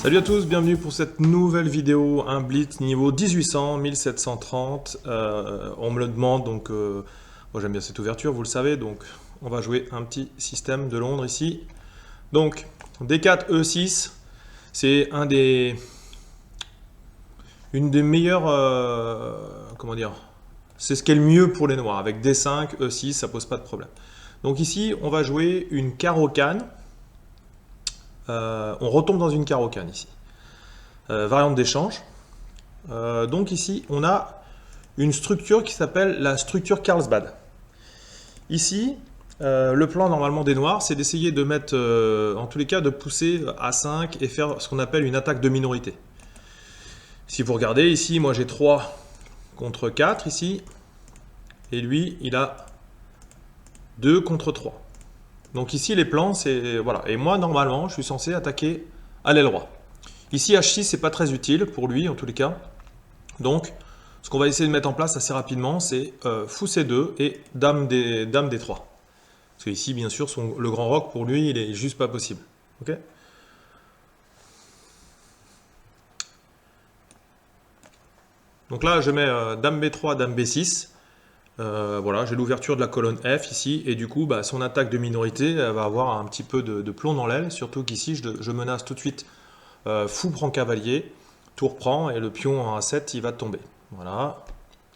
Salut à tous, bienvenue pour cette nouvelle vidéo, un blitz niveau 1800, 1730. On me le demande, donc moi j'aime bien cette ouverture, vous le savez, donc on va jouer un petit système de Londres ici. Donc D4, E6, c'est une des meilleures, comment dire, c'est ce qui est le mieux pour les noirs. Avec D5, E6, ça pose pas de problème. Donc ici, on va jouer une carreau-canne. On retombe dans une carreau-canne ici. Variante d'échange. Donc ici, on a une structure qui s'appelle la structure Carlsbad. Ici, le plan normalement des noirs, c'est d'essayer de mettre, en tous les cas, de pousser à 5 et faire ce qu'on appelle une attaque de minorité. Si vous regardez ici, moi j'ai 3 contre 4 ici, et lui, il a 2 contre 3. Donc ici, les plans, c'est... Voilà. Et moi, normalement, je suis censé attaquer à l'aile roi. Ici, H6, c'est pas très utile pour lui, en tous les cas. Donc, ce qu'on va essayer de mettre en place assez rapidement, c'est fou C2 et dame D3. Parce que ici, bien sûr, le grand roc, pour lui, il est juste pas possible. Ok ? Donc là, je mets dame B3, dame B6. Voilà, j'ai l'ouverture de la colonne F ici, et du coup, bah, son attaque de minorité, elle va avoir un petit peu de plomb dans l'aile, surtout qu'ici, je menace tout de suite fou prend cavalier, tour prend, et le pion en A7, il va tomber. Voilà.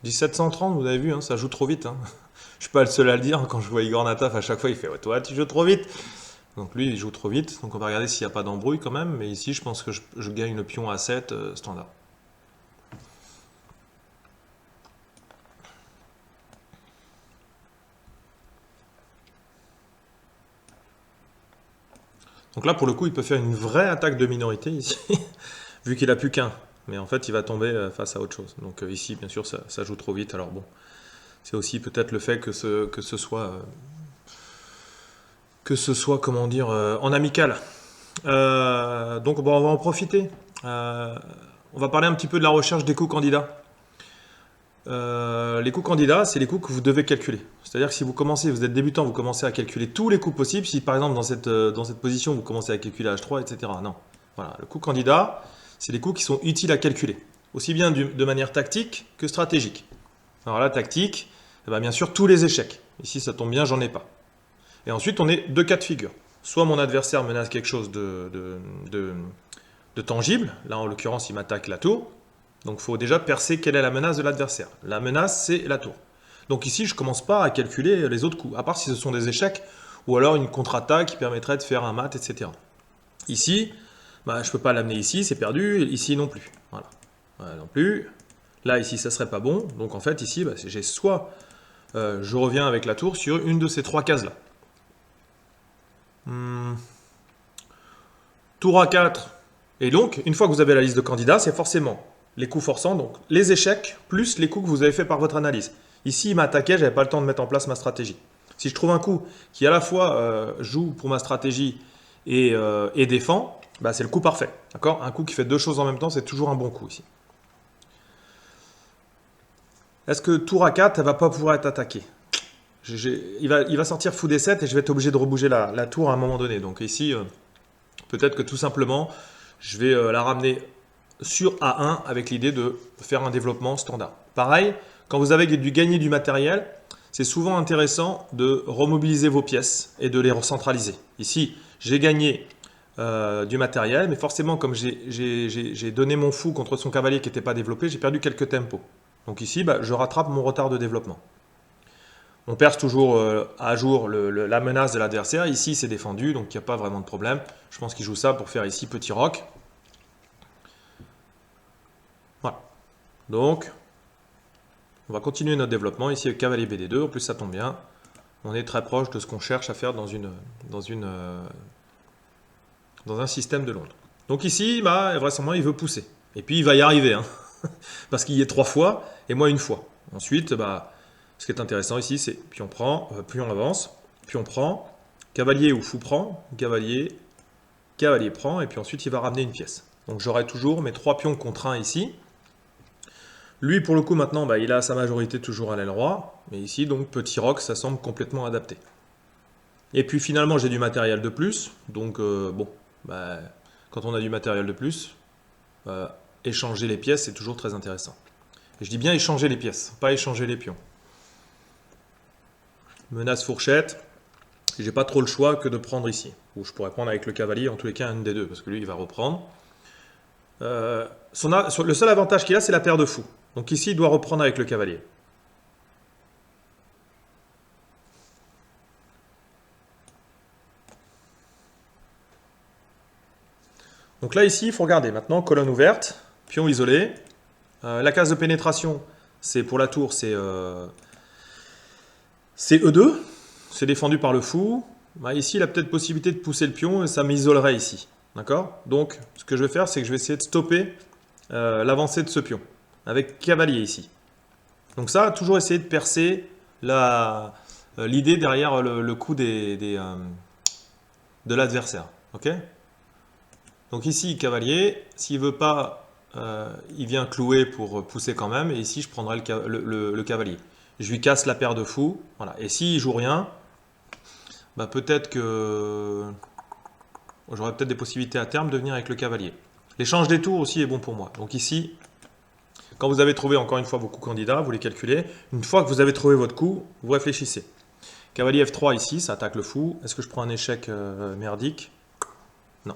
1730, vous avez vu, hein, ça joue trop vite. Hein. Je suis pas le seul à le dire, quand je vois Igor Nataf, à chaque fois, il fait ouais, « toi, tu joues trop vite !» Donc lui, il joue trop vite, donc on va regarder s'il n'y a pas d'embrouille quand même, mais ici, je pense que je gagne le pion A7 standard. Donc là, pour le coup, il peut faire une vraie attaque de minorité ici, vu qu'il a plus qu'un. Mais en fait, il va tomber face à autre chose. Donc ici, bien sûr, ça joue trop vite. Alors bon, c'est aussi peut-être le fait que ce soit, comment dire, en amical. Donc bon, on va en profiter. On va parler un petit peu de la recherche des coups candidats. Les coups candidats, c'est les coups que vous devez calculer. C'est-à-dire que si vous êtes débutant, vous commencez à calculer tous les coups possibles. Si par exemple dans cette position, vous commencez à calculer H3, etc. Non. Voilà, le coup candidat, c'est les coups qui sont utiles à calculer. Aussi bien de manière tactique que stratégique. Alors la tactique, eh bien sûr tous les échecs. Ici ça tombe bien, j'en ai pas. Et ensuite on est deux cas de figure. Soit mon adversaire menace quelque chose de tangible. Là en l'occurrence il m'attaque la tour. Donc il faut déjà percer quelle est la menace de l'adversaire. La menace, c'est la tour. Donc ici, je ne commence pas à calculer les autres coups, à part si ce sont des échecs, ou alors une contre-attaque qui permettrait de faire un mat, etc. Ici, bah, je ne peux pas l'amener ici, c'est perdu, ici non plus. Voilà. Non plus. Là, ici, ça ne serait pas bon. Donc en fait, ici, bah, j'ai soit je reviens avec la tour sur une de ces trois cases-là. Tour A4. Et donc, une fois que vous avez la liste de candidats, c'est forcément les coups forçants, donc les échecs, plus les coups que vous avez fait par votre analyse. Ici, il m'attaquait, j'avais pas le temps de mettre en place ma stratégie. Si je trouve un coup qui à la fois joue pour ma stratégie et défend, bah, c'est le coup parfait. D'accord ? Un coup qui fait deux choses en même temps, c'est toujours un bon coup ici. Est-ce que tour A4, elle va pas pouvoir être attaquée ? Il va sortir fou D7 et je vais être obligé de rebouger la tour à un moment donné. Donc ici, peut-être que tout simplement, je vais la ramener sur A1 avec l'idée de faire un développement standard. Pareil, quand vous avez dû gagner du matériel, c'est souvent intéressant de remobiliser vos pièces et de les recentraliser. Ici, j'ai gagné du matériel, mais forcément, comme j'ai donné mon fou contre son cavalier qui n'était pas développé, j'ai perdu quelques tempos. Donc ici, bah, je rattrape mon retard de développement. On perce toujours à jour la menace de l'adversaire. Ici, c'est défendu, donc il n'y a pas vraiment de problème. Je pense qu'il joue ça pour faire ici petit roc. Voilà. Donc, on va continuer notre développement. Ici, cavalier BD2. En plus, ça tombe bien. On est très proche de ce qu'on cherche à faire dans un système de Londres. Donc ici, bah, vraisemblablement, il veut pousser. Et puis, il va y arriver. Hein, parce qu'il y est 3 fois et moi 1 fois. Ensuite, bah, ce qui est intéressant ici, c'est pion prend, pion avance, pion prend, cavalier ou fou prend, cavalier prend, et puis ensuite, il va ramener une pièce. Donc j'aurai toujours mes 3 pions contre 1 ici. Lui, pour le coup, maintenant, bah, il a sa majorité toujours à l'aile roi. Mais ici, donc, petit roc, ça semble complètement adapté. Et puis finalement, j'ai du matériel de plus. Donc, bon, bah, quand on a du matériel de plus, échanger les pièces, c'est toujours très intéressant. Et je dis bien échanger les pièces, pas échanger les pions. Menace fourchette, j'ai pas trop le choix que de prendre ici. Ou je pourrais prendre avec le cavalier, en tous les cas un des deux, parce que lui il va reprendre. Le seul avantage qu'il a, c'est la paire de fous. Donc ici, il doit reprendre avec le cavalier. Donc là, ici, il faut regarder. Maintenant, colonne ouverte, pion isolé. La case de pénétration, c'est pour la tour, c'est E2. C'est défendu par le fou. Bah, ici, il a peut-être possibilité de pousser le pion et ça m'isolerait ici. D'accord? Donc, ce que je vais faire, c'est que je vais essayer de stopper l'avancée de ce pion. Avec cavalier ici. Donc ça, toujours essayer de percer l'idée derrière le coup de l'adversaire. Ok? Donc ici, cavalier, s'il veut pas, il vient clouer pour pousser quand même, et ici, je prendrai le cavalier. Je lui casse la paire de fous, voilà. Et s'il joue rien, bah peut-être que j'aurai peut-être des possibilités à terme de venir avec le cavalier. L'échange des tours aussi est bon pour moi. Donc ici, quand vous avez trouvé encore une fois vos coups candidats, vous les calculez. Une fois que vous avez trouvé votre coup, vous réfléchissez. Cavalier F3 ici, ça attaque le fou. Est-ce que je prends un échec merdique? Non.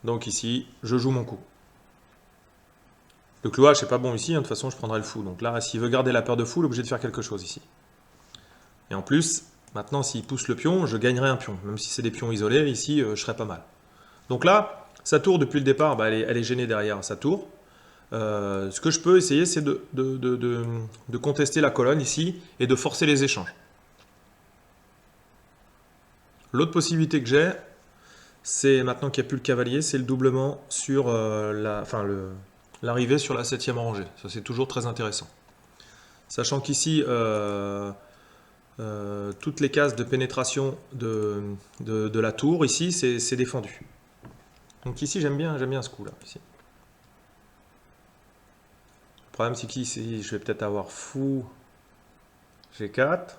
Donc ici, je joue mon coup. Le clouage, c'est pas bon ici, hein, de toute façon, je prendrai le fou. Donc là, s'il veut garder la paire de fou, il est obligé de faire quelque chose ici. Et en plus, maintenant, s'il pousse le pion, je gagnerai un pion. Même si c'est des pions isolés, ici, je serai pas mal. Donc là, sa tour, depuis le départ, bah, elle est gênée derrière sa tour. Ce que je peux essayer, c'est de contester la colonne ici et de forcer les échanges. L'autre possibilité que j'ai, c'est maintenant qu'il n'y a plus le cavalier, c'est le doublement sur l'arrivée sur la 7e rangée. Ça, c'est toujours très intéressant. Sachant qu'ici, toutes les cases de pénétration de la tour, ici, c'est défendu. Donc ici, j'aime bien ce coup-là. Ici. Le problème, c'est qu'ici, je vais peut-être avoir fou G4.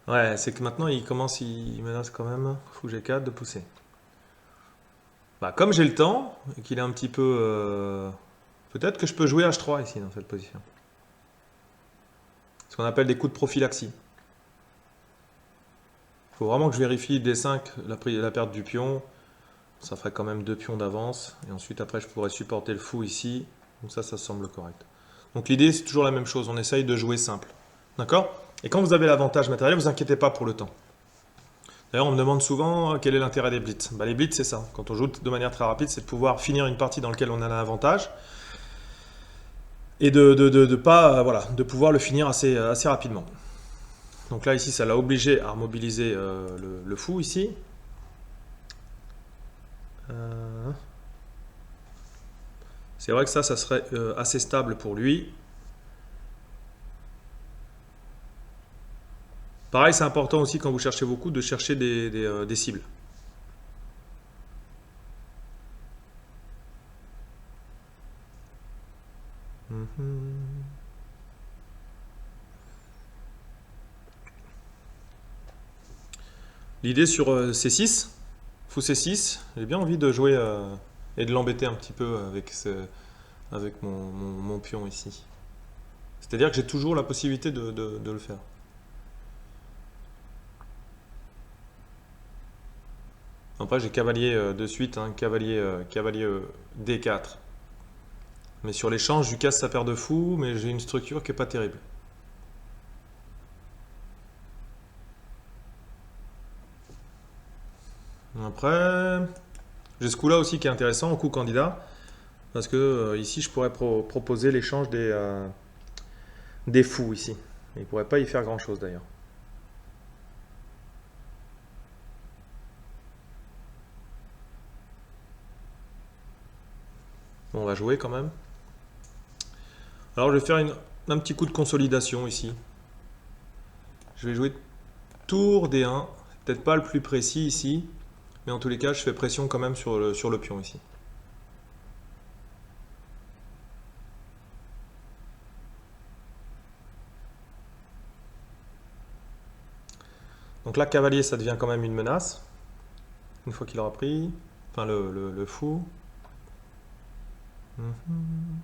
Ouais, c'est que maintenant, il menace quand même, fou G4, de pousser. Bah, comme j'ai le temps, et qu'il est un petit peu... peut-être que je peux jouer H3 ici, dans cette position. Ce qu'on appelle des coups de prophylaxie. Il faut vraiment que je vérifie D5, la perte du pion. Ça ferait quand même 2 pions d'avance. Et ensuite, après, je pourrais supporter le fou ici. Donc ça semble correct. Donc l'idée, c'est toujours la même chose. On essaye de jouer simple. D'accord? Et quand vous avez l'avantage matériel, vous inquiétez pas pour le temps. D'ailleurs, on me demande souvent quel est l'intérêt des blitz. Bah, les blitz, c'est ça. Quand on joue de manière très rapide, c'est de pouvoir finir une partie dans laquelle on a un avantage. Et de pouvoir le finir assez rapidement. Donc là, ici, ça l'a obligé à remobiliser le fou, ici. C'est vrai que ça serait assez stable pour lui. Pareil, c'est important aussi quand vous cherchez vos coups de chercher des cibles. L'idée sur C6, fou C6, j'ai bien envie de jouer et de l'embêter un petit peu avec mon pion ici. C'est-à-dire que j'ai toujours la possibilité de le faire. Après, j'ai cavalier de suite, hein, cavalier D4. Mais sur l'échange, je lui casse sa paire de fous, mais j'ai une structure qui n'est pas terrible. Après, j'ai ce coup-là aussi qui est intéressant, au coup candidat, parce que ici, je pourrais proposer l'échange des fous ici. Il ne pourrait pas y faire grand-chose d'ailleurs. Bon, on va jouer quand même. Alors, je vais faire un petit coup de consolidation ici. Je vais jouer tour D1. Peut-être pas le plus précis ici, mais en tous les cas, je fais pression quand même sur le pion ici. Donc là, cavalier, ça devient quand même une menace. Une fois qu'il aura pris. Enfin, le fou. Mhm.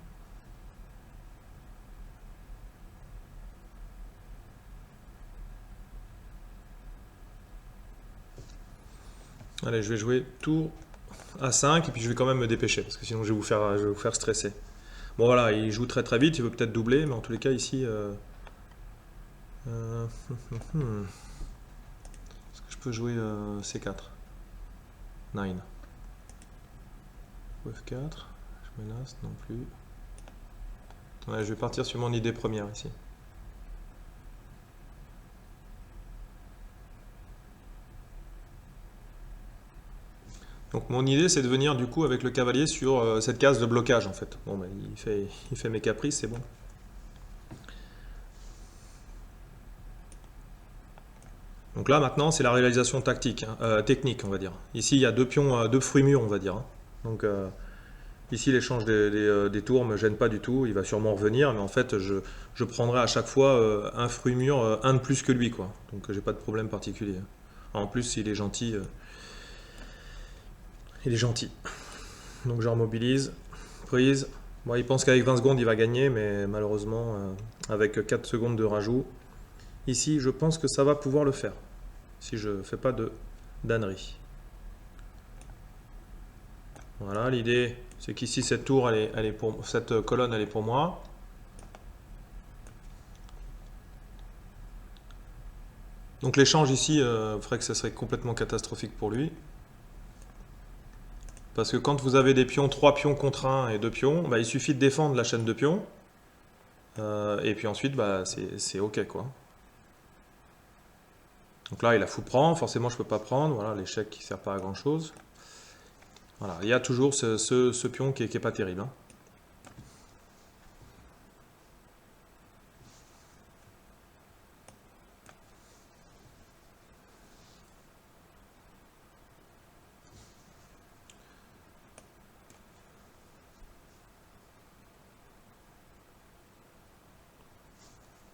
Allez, je vais jouer tour à 5 et puis je vais quand même me dépêcher parce que sinon je vais vous faire stresser. Bon voilà, il joue très très vite, il veut peut-être doubler, mais en tous les cas ici... euh, Est-ce que je peux jouer C4? 9. Ou F4. Je menace non plus. Ouais, je vais partir sur mon idée première ici. Donc mon idée c'est de venir du coup avec le cavalier sur cette case de blocage en fait. Bon bah, il fait mes caprices, c'est bon. Donc là maintenant c'est la réalisation tactique, hein, technique on va dire. Ici il y a deux pions, deux fruits mûrs on va dire, hein. Donc ici l'échange des tours me gêne pas du tout, il va sûrement revenir, mais en fait je prendrai à chaque fois un fruit mûr, un de plus que lui quoi. Donc j'ai pas de problème particulier. En plus il est gentil, il est gentil. Donc je remobilise, prise. Bon, il pense qu'avec 20 secondes il va gagner, mais malheureusement avec 4 secondes de rajout, ici je pense que ça va pouvoir le faire. Si je fais pas de d'ânerie. Voilà, l'idée c'est qu'ici cette tour, elle est pour, cette colonne elle est pour moi. Donc l'échange ici ferait que ça serait complètement catastrophique pour lui. Parce que quand vous avez des pions, 3 pions contre 1 et 2 pions, bah, il suffit de défendre la chaîne de pions. Et puis ensuite, bah, c'est ok quoi. Donc là, il a fou prend, forcément je peux pas prendre, voilà, l'échec qui sert pas à grand chose. Voilà, il y a toujours ce pion qui est pas terrible, hein.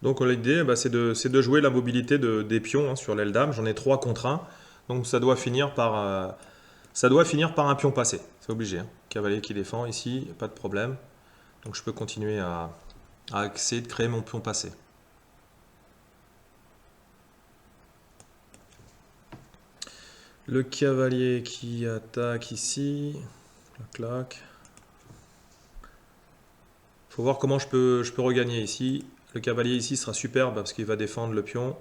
Donc l'idée, bah, c'est de jouer la mobilité des pions hein, sur l'aile dame. J'en ai 3 contre 1. Donc ça doit finir par un pion passé. C'est obligé, hein. Cavalier qui défend ici, pas de problème. Donc je peux continuer à essayer de créer mon pion passé. Le cavalier qui attaque ici. Clac, clac. Faut voir comment je peux regagner ici. Le cavalier ici sera superbe parce qu'il va défendre le pion.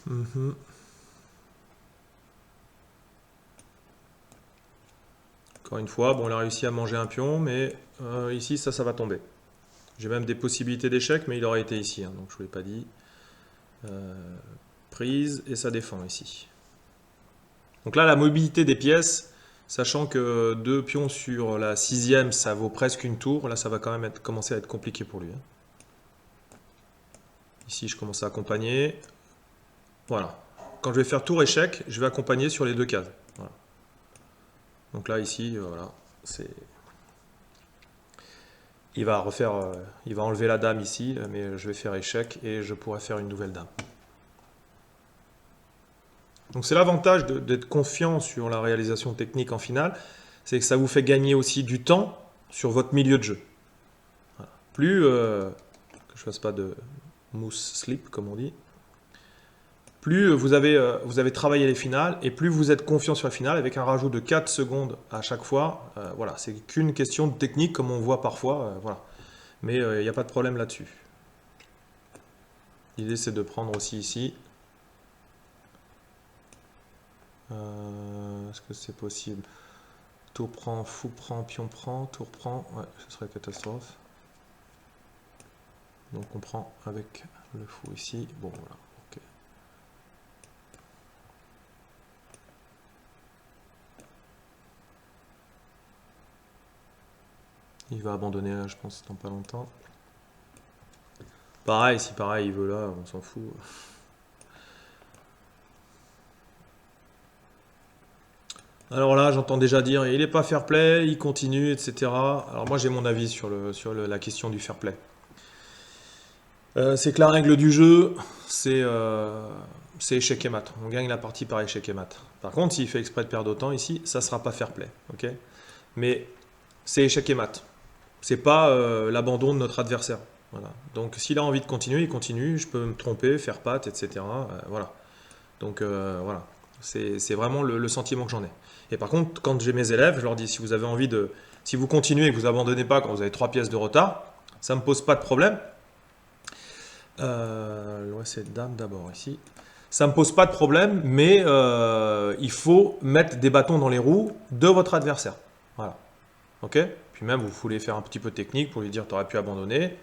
Mhm. Encore une fois, bon, il a réussi à manger un pion, mais ici, ça va tomber. J'ai même des possibilités d'échec, mais il aurait été ici, hein, donc je ne vous l'ai pas dit. Prise, et ça défend ici. Donc là, la mobilité des pièces, sachant que 2 pions sur la 6e, ça vaut presque une tour, là, ça va quand même commencer à être compliqué pour lui, hein. Ici, je commence à accompagner. Voilà. Quand je vais faire tour échec, je vais accompagner sur les 2 cases. Voilà. Donc là, ici, voilà, c'est... Il va refaire, il va enlever la dame ici, mais je vais faire échec et je pourrai faire une nouvelle dame. Donc c'est l'avantage d'être confiant sur la réalisation technique en finale, c'est que ça vous fait gagner aussi du temps sur votre milieu de jeu. Voilà. Plus, que je fasse pas de mousse slip comme on dit, plus vous avez travaillé les finales et plus vous êtes confiant sur la finale avec un rajout de 4 secondes à chaque fois. Voilà, c'est qu'une question de technique comme on voit parfois. Voilà. Mais il n'y a pas de problème là-dessus. L'idée c'est de prendre aussi ici. Est-ce que c'est possible? Tour prend, fou prend, pion prend, tour prend. Ouais, ce serait catastrophe. Donc on prend avec le fou ici. Bon voilà. Ok. Il va abandonner là, je pense, dans pas longtemps. Pareil, si pareil il veut là, on s'en fout. Alors là, j'entends déjà dire, il n'est pas fair play, il continue, etc. Alors moi, j'ai mon avis sur la question du fair play. C'est que la règle du jeu, c'est échec et mat. On gagne la partie par échec et mat. Par contre, s'il fait exprès de perdre autant ici, ça ne sera pas fair play. Ok, mais c'est échec et mat. C'est pas l'abandon de notre adversaire. Voilà. Donc s'il a envie de continuer, il continue. Je peux me tromper, faire patte, etc. Voilà. Donc voilà. C'est vraiment le sentiment que j'en ai. Et par contre, quand j'ai mes élèves, je leur dis si vous avez envie de. Si vous continuez et que vous abandonnez pas quand vous avez 3 pièces de retard, ça ne me pose pas de problème. Ouais, c'est dame d'abord ici. Ça ne me pose pas de problème, mais il faut mettre des bâtons dans les roues de votre adversaire. Voilà. Ok. Puis même, vous voulez faire un petit peu technique pour lui dire tu aurais pu abandonner.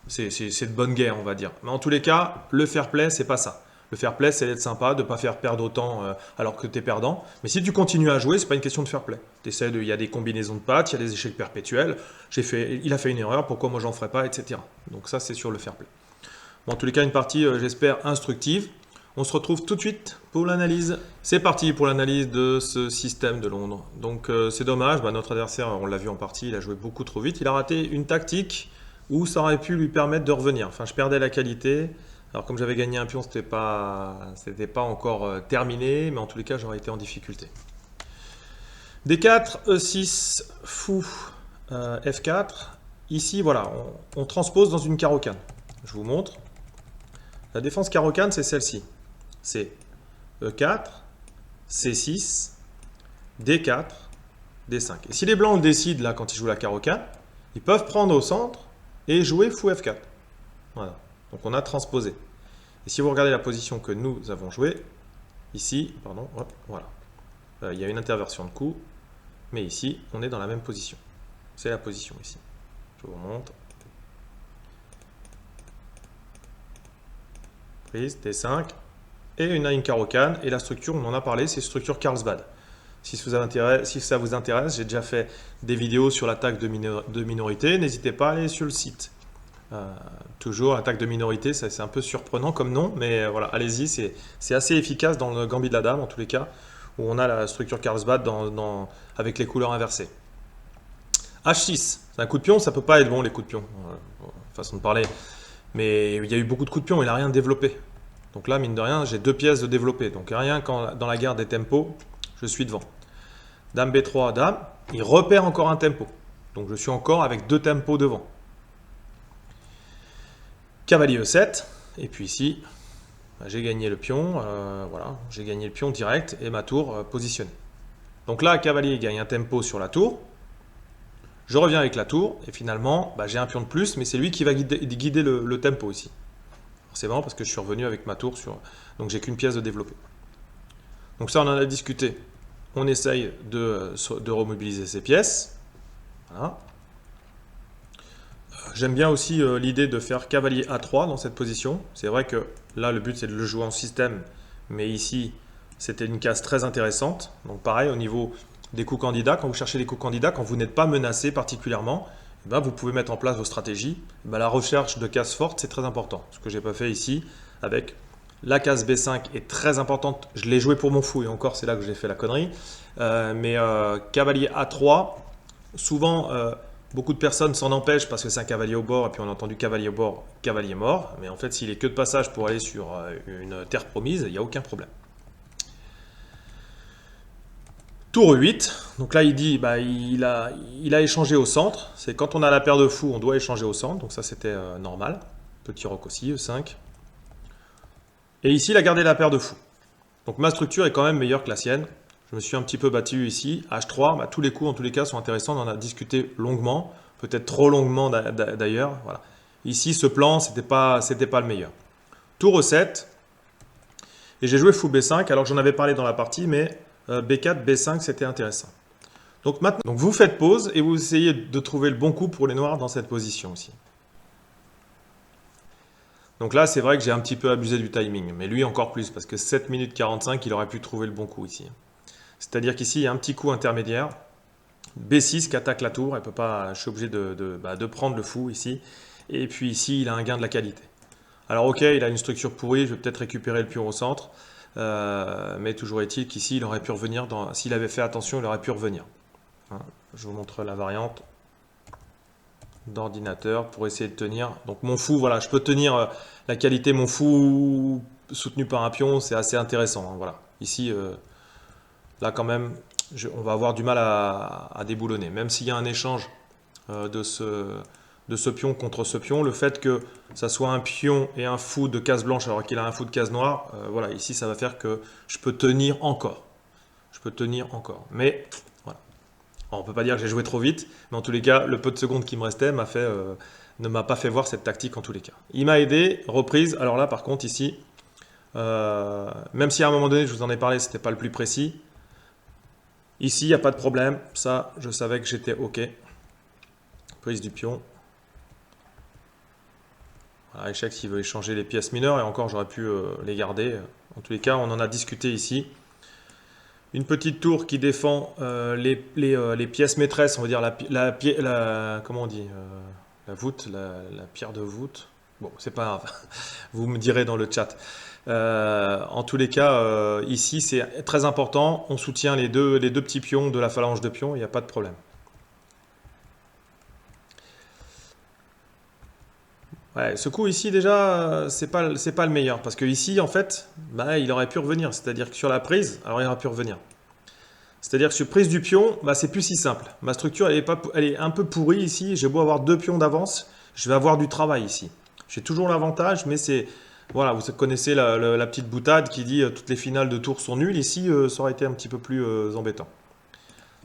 C'est de bonne guerre, on va dire. Mais en tous les cas, le fair play, c'est pas ça. Le fair play, c'est d'être sympa, de ne pas faire perdre autant alors que tu es perdant. Mais si tu continues à jouer, c'est pas une question de fair play. Il y a des combinaisons de pattes, il y a des échecs perpétuels. Il a fait une erreur, pourquoi moi j'en ferais pas, etc. Donc ça, c'est sur le fair play. Bon, en tous les cas, une partie, j'espère, instructive. On se retrouve tout de suite pour l'analyse. C'est parti pour l'analyse de ce système de Londres. Donc c'est dommage, notre adversaire, on l'a vu en partie, il a joué beaucoup trop vite. Il a raté une tactique où ça aurait pu lui permettre de revenir. Enfin, je perdais la qualité. Alors comme j'avais gagné un pion, c'était pas encore terminé, mais en tous les cas, j'aurais été en difficulté. D4, E6, fou, F4. Ici, voilà, on transpose dans une carocane. Je vous montre. La défense carocane, c'est celle-ci. C'est E4, C6, D4, D5. Et si les blancs le décident, là, quand ils jouent la carocane, ils peuvent prendre au centre et jouer fou F4. Voilà. Donc on a transposé. Et si vous regardez la position que nous avons jouée, ici, pardon, hop, voilà. Il y a une interversion de coup, mais ici, on est dans la même position. C'est la position ici. Je vous montre. Prise, D5, et une carocane, et la structure, on en a parlé, c'est structure Carlsbad. Si ça vous intéresse, j'ai déjà fait des vidéos sur l'attaque de minorité, n'hésitez pas à aller sur le site. Toujours, attaque de minorité, c'est un peu surprenant comme nom, mais voilà, allez-y, c'est assez efficace dans le Gambit de la Dame, en tous les cas, où on a la structure Carlsbad avec les couleurs inversées. H6, c'est un coup de pion, ça peut pas être bon les coups de pion, façon de parler, mais il y a eu beaucoup de coups de pion, il n'a rien développé. Donc là, mine de rien, j'ai 2 pièces de développer, donc rien dans la guerre des tempos, je suis devant. Dame B3, dame, il repère encore un tempo, donc je suis encore avec 2 tempos devant. Cavalier E7, et puis ici, j'ai gagné le pion, voilà, j'ai gagné le pion direct et ma tour positionnée. Donc là, cavalier gagne un tempo sur la tour, je reviens avec la tour, et finalement, j'ai un pion de plus, mais c'est lui qui va guider le tempo ici. C'est marrant parce que je suis revenu avec ma tour sur... Donc j'ai qu'une pièce de développer. Donc ça, on en a discuté. On essaye de remobiliser ces pièces. Voilà. J'aime bien aussi l'idée de faire cavalier A3 dans cette position. C'est vrai que là, le but, c'est de le jouer en système. Mais ici, c'était une case très intéressante. Donc pareil, au niveau des coups candidats, quand vous cherchez les coups candidats, quand vous n'êtes pas menacé particulièrement, vous pouvez mettre en place vos stratégies. La recherche de cases fortes, c'est très important. Ce que je n'ai pas fait ici, avec la case B5 est très importante. Je l'ai joué pour mon fou, et encore, c'est là que j'ai fait la connerie. Mais cavalier A3, souvent... beaucoup de personnes s'en empêchent parce que c'est un cavalier au bord, et puis on a entendu cavalier au bord, cavalier mort. Mais en fait, s'il est que de passage pour aller sur une terre promise, il n'y a aucun problème. Tour 8, donc là il dit, il a échangé au centre. C'est quand on a la paire de fous, on doit échanger au centre, donc ça c'était normal. Petit roc aussi, E5. Et ici, il a gardé la paire de fous. Donc ma structure est quand même meilleure que la sienne. Je me suis un petit peu battu ici. H3, tous les coups en tous les cas sont intéressants. On en a discuté longuement, peut-être trop longuement d'ailleurs. Voilà. Ici, ce plan, c'était pas le meilleur. Tour E7. Et j'ai joué fou B5, alors j'en avais parlé dans la partie, mais B4, B5, c'était intéressant. Donc maintenant, vous faites pause et vous essayez de trouver le bon coup pour les noirs dans cette position aussi. Donc là, c'est vrai que j'ai un petit peu abusé du timing, mais lui encore plus, parce que 7 minutes 45, il aurait pu trouver le bon coup ici. C'est-à-dire qu'ici, il y a un petit coup intermédiaire, B6 qui attaque la tour, elle peut pas, je suis obligé de prendre le fou ici, et puis ici, il a un gain de la qualité. Alors ok, il a une structure pourrie, je vais peut-être récupérer le pion au centre, Mais toujours est-il qu'ici, il aurait pu revenir, s'il avait fait attention, il aurait pu revenir. Hein, je vous montre la variante d'ordinateur pour essayer de tenir. Donc mon fou, voilà, je peux tenir la qualité, mon fou soutenu par un pion, c'est assez intéressant. Hein, voilà. Ici, là quand même, on va avoir du mal à déboulonner. Même s'il y a un échange de ce pion contre ce pion, le fait que ça soit un pion et un fou de case blanche alors qu'il a un fou de case noire, voilà, ici ça va faire que je peux tenir encore. Je peux tenir encore. Mais voilà. Alors, on ne peut pas dire que j'ai joué trop vite, mais en tous les cas, le peu de secondes qui me restait ne m'a pas fait voir cette tactique en tous les cas. Il m'a aidé, reprise. Alors là par contre ici, même si à un moment donné je vous en ai parlé, c'était pas le plus précis. Ici, il n'y a pas de problème. Ça, je savais que j'étais OK. Prise du pion. Voilà, échec s'il veut échanger les pièces mineures. Et encore, j'aurais pu les garder. En tous les cas, on en a discuté ici. Une petite tour qui défend les pièces maîtresses. On va dire comment on dit la voûte, la pierre de voûte. Bon, c'est pas grave. Vous me direz dans le chat. En tous les cas, ici, c'est très important. On soutient les deux petits pions de la phalange de pions. Il n'y a pas de problème. Ouais, ce coup ici, déjà, c'est pas le meilleur. Parce que ici, en fait, bah, il aurait pu revenir. C'est-à-dire que sur la prise, alors il aurait pu revenir. C'est-à-dire que sur prise du pion, bah, c'est plus si simple. Ma structure, elle est un peu pourrie ici. J'ai beau avoir 2 pions d'avance, je vais avoir du travail ici. J'ai toujours l'avantage, mais c'est... Voilà, vous connaissez la petite boutade qui dit toutes les finales de tour sont nulles. Ici, ça aurait été un petit peu plus embêtant.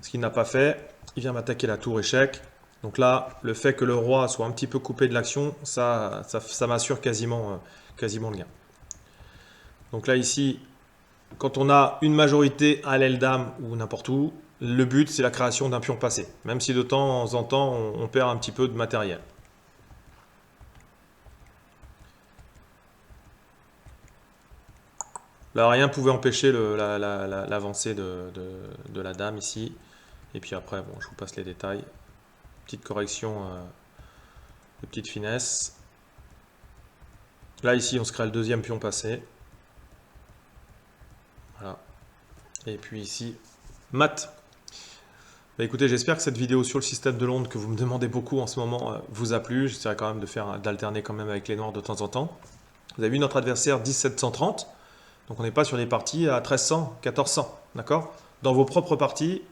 Ce qu'il n'a pas fait, il vient m'attaquer la tour échec. Donc là, le fait que le roi soit un petit peu coupé de l'action, ça m'assure quasiment le gain. Donc là, ici, quand on a une majorité à l'aile dame ou n'importe où, le but, c'est la création d'un pion passé. Même si de temps en temps, on perd un petit peu de matériel. Là, rien ne pouvait empêcher l'avancée de la dame ici. Et puis après, bon, je vous passe les détails. Petite correction de petite finesse. Là, ici, on se crée le deuxième pion passé. Voilà. Et puis ici, mat. Bah, écoutez, j'espère que cette vidéo sur le système de Londres que vous me demandez beaucoup en ce moment vous a plu. J'essaierai quand même d'alterner quand même avec les noirs de temps en temps. Vous avez vu notre adversaire 1730. Donc on n'est pas sur des parties à 1300, 1400, d'accord? Dans vos propres parties,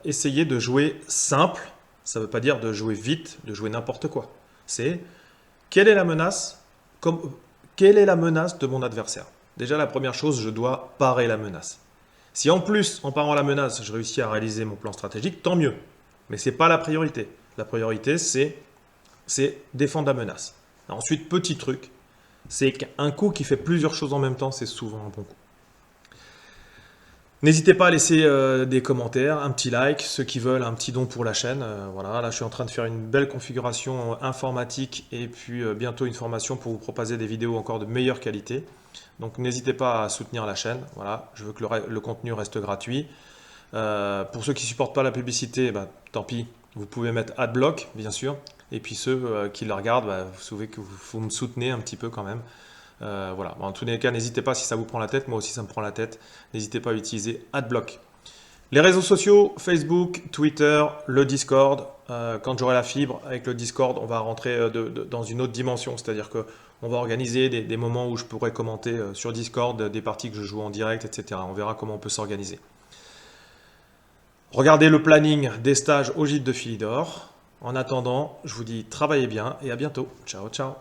essayez de jouer simple. Ça ne veut pas dire de jouer vite, de jouer n'importe quoi. C'est quelle est la menace de mon adversaire? Déjà, la première chose, je dois parer la menace. Si en plus, en parant la menace, je réussis à réaliser mon plan stratégique, tant mieux. Mais ce n'est pas la priorité. La priorité, c'est défendre la menace. Ensuite, petit truc, c'est qu'un coup qui fait plusieurs choses en même temps, c'est souvent un bon coup. N'hésitez pas à laisser des commentaires, un petit like, ceux qui veulent un petit don pour la chaîne. Voilà, là je suis en train de faire une belle configuration informatique et puis bientôt une formation pour vous proposer des vidéos encore de meilleure qualité. Donc n'hésitez pas à soutenir la chaîne. Voilà, je veux que le contenu reste gratuit. Pour ceux qui ne supportent pas la publicité, bah, tant pis, vous pouvez mettre Adblock, bien sûr. Et puis ceux qui le regardent, bah, vous savez que vous me soutenez un petit peu quand même. Voilà. Bon, en tous les cas, n'hésitez pas si ça vous prend la tête. Moi aussi, ça me prend la tête. N'hésitez pas à utiliser Adblock. Les réseaux sociaux, Facebook, Twitter, le Discord. Quand j'aurai la fibre avec le Discord, on va rentrer dans une autre dimension. C'est-à-dire qu'on va organiser des moments où je pourrai commenter sur Discord des parties que je joue en direct, etc. On verra comment on peut s'organiser. Regardez le planning des stages au gîte de Philidor. En attendant, je vous dis travaillez bien et à bientôt. Ciao, ciao.